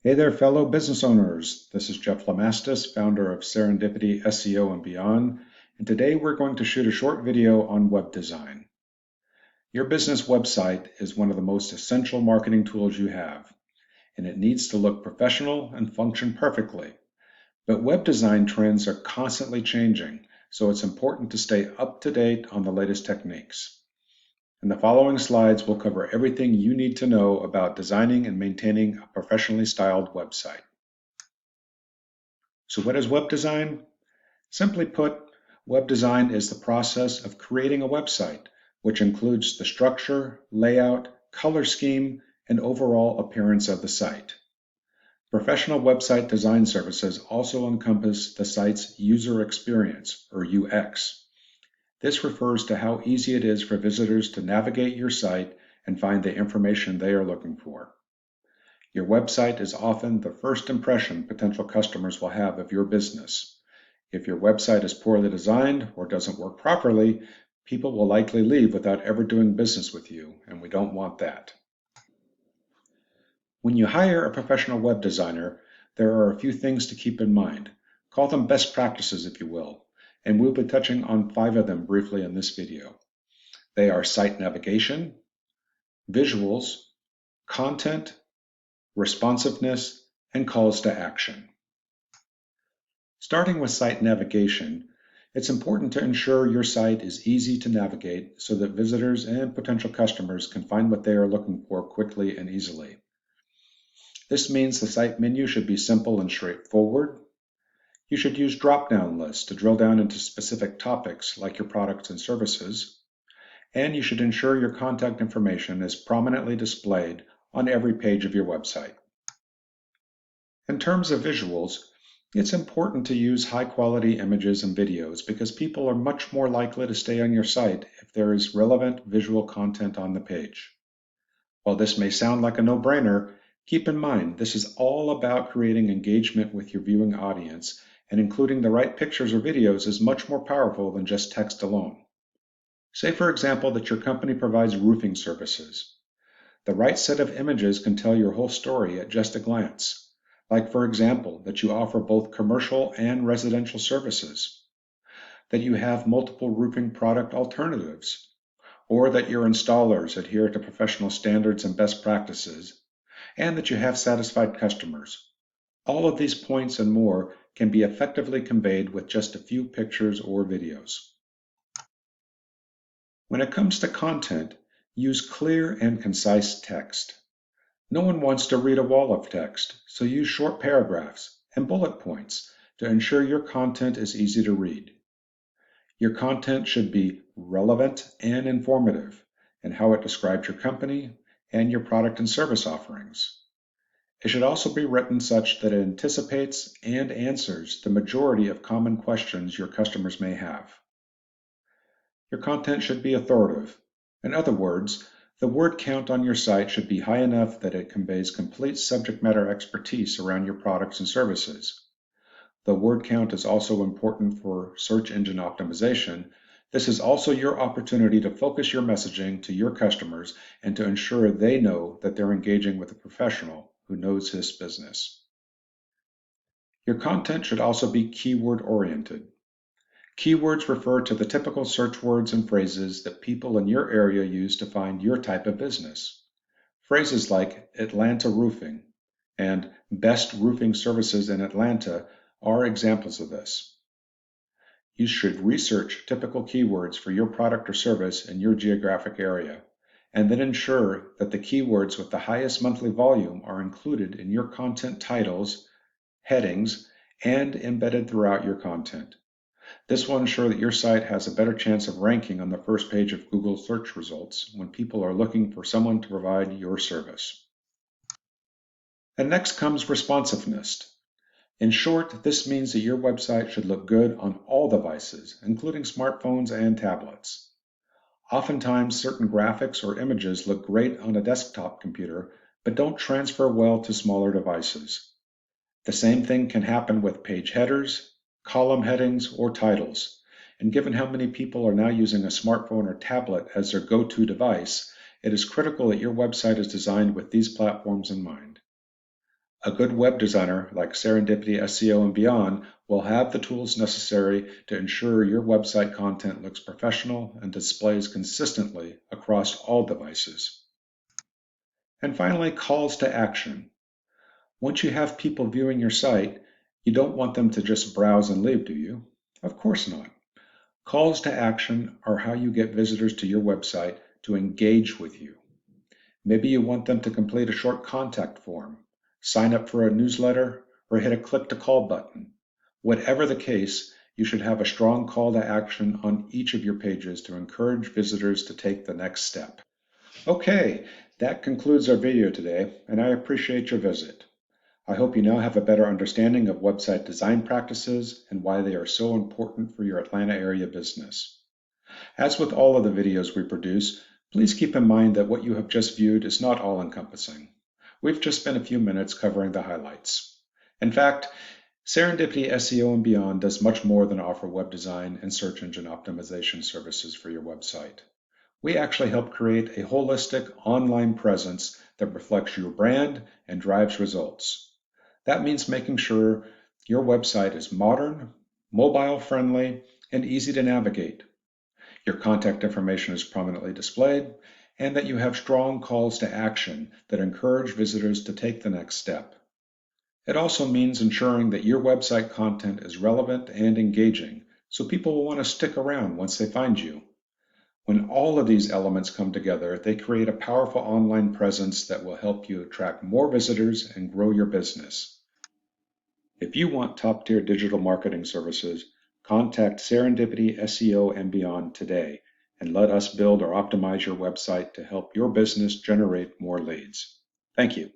Hey there, fellow business owners. This is Jeff Lamastus, founder of Serendipity SEO and beyond, and today we're going to shoot a short video on web design. Your business website is one of the most essential marketing tools you have, and it needs to look professional and function perfectly. But web design trends are constantly changing, so it's important to stay up to date on the latest techniques. In the following slides, we'll cover everything you need to know about designing and maintaining a professionally styled website. So what is web design? Simply put, web design is the process of creating a website, which includes the structure, layout, color scheme, and overall appearance of the site. Professional website design services also encompass the site's user experience, or UX. This refers to how easy it is for visitors to navigate your site and find the information they are looking for. Your website is often the first impression potential customers will have of your business. If your website is poorly designed or doesn't work properly, people will likely leave without ever doing business with you, and we don't want that. When you hire a professional web designer, there are a few things to keep in mind. Call them best practices, if you will, and we'll be touching on 5 of them briefly in this video. They are site navigation, visuals, content, responsiveness, and calls to action. Starting with site navigation, it's important to ensure your site is easy to navigate so that visitors and potential customers can find what they are looking for quickly and easily. This means the site menu should be simple and straightforward. You should use drop-down lists to drill down into specific topics like your products and services. And you should ensure your contact information is prominently displayed on every page of your website. In terms of visuals, it's important to use high-quality images and videos because people are much more likely to stay on your site if there is relevant visual content on the page. While this may sound like a no-brainer, keep in mind this is all about creating engagement with your viewing audience, and including the right pictures or videos is much more powerful than just text alone. Say, for example, that your company provides roofing services. The right set of images can tell your whole story at just a glance. Like, for example, that you offer both commercial and residential services, that you have multiple roofing product alternatives, or that your installers adhere to professional standards and best practices, and that you have satisfied customers. All of these points and more can be effectively conveyed with just a few pictures or videos. When it comes to content, use clear and concise text. No one wants to read a wall of text, so use short paragraphs and bullet points to ensure your content is easy to read. Your content should be relevant and informative in how it describes your company and your product and service offerings. It should also be written such that it anticipates and answers the majority of common questions your customers may have. Your content should be authoritative. In other words, the word count on your site should be high enough that it conveys complete subject matter expertise around your products and services. The word count is also important for search engine optimization. This is also your opportunity to focus your messaging to your customers and to ensure they know that they're engaging with a professional who knows his business. Your content should also be keyword oriented. Keywords refer to the typical search words and phrases that people in your area use to find your type of business. Phrases like Atlanta roofing and best roofing services in Atlanta are examples of this. You should research typical keywords for your product or service in your geographic area, and then ensure that the keywords with the highest monthly volume are included in your content titles, headings, and embedded throughout your content. This will ensure that your site has a better chance of ranking on the first page of Google search results when people are looking for someone to provide your service. And next comes responsiveness. In short, this means that your website should look good on all devices, including smartphones and tablets. Oftentimes, certain graphics or images look great on a desktop computer, but don't transfer well to smaller devices. The same thing can happen with page headers, column headings, or titles. And given how many people are now using a smartphone or tablet as their go-to device, it is critical that your website is designed with these platforms in mind. A good web designer like Serendipity SEO and beyond will have the tools necessary to ensure your website content looks professional and displays consistently across all devices. And finally, calls to action. Once you have people viewing your site, you don't want them to just browse and leave, do you? Of course not. Calls to action are how you get visitors to your website to engage with you. Maybe you want them to complete a short contact form, sign up for a newsletter, or hit a click to call button. Whatever the case, you should have a strong call to action on each of your pages to encourage visitors to take the next step. Okay, that concludes our video today, and I appreciate your visit. I hope you now have a better understanding of website design practices and why they are so important for your Atlanta area business. As with all of the videos we produce, please keep in mind that what you have just viewed is not all-encompassing. We've just spent a few minutes covering the highlights. In fact, Serendipity SEO and beyond does much more than offer web design and search engine optimization services for your website. We actually help create a holistic online presence that reflects your brand and drives results. That means making sure your website is modern, mobile-friendly, and easy to navigate. Your contact information is prominently displayed, and that you have strong calls to action that encourage visitors to take the next step. It also means ensuring that your website content is relevant and engaging, so people will want to stick around once they find you. When all of these elements come together, they create a powerful online presence that will help you attract more visitors and grow your business. If you want top-tier digital marketing services, contact Serendipity SEO and beyond today, and let us build or optimize your website to help your business generate more leads. Thank you.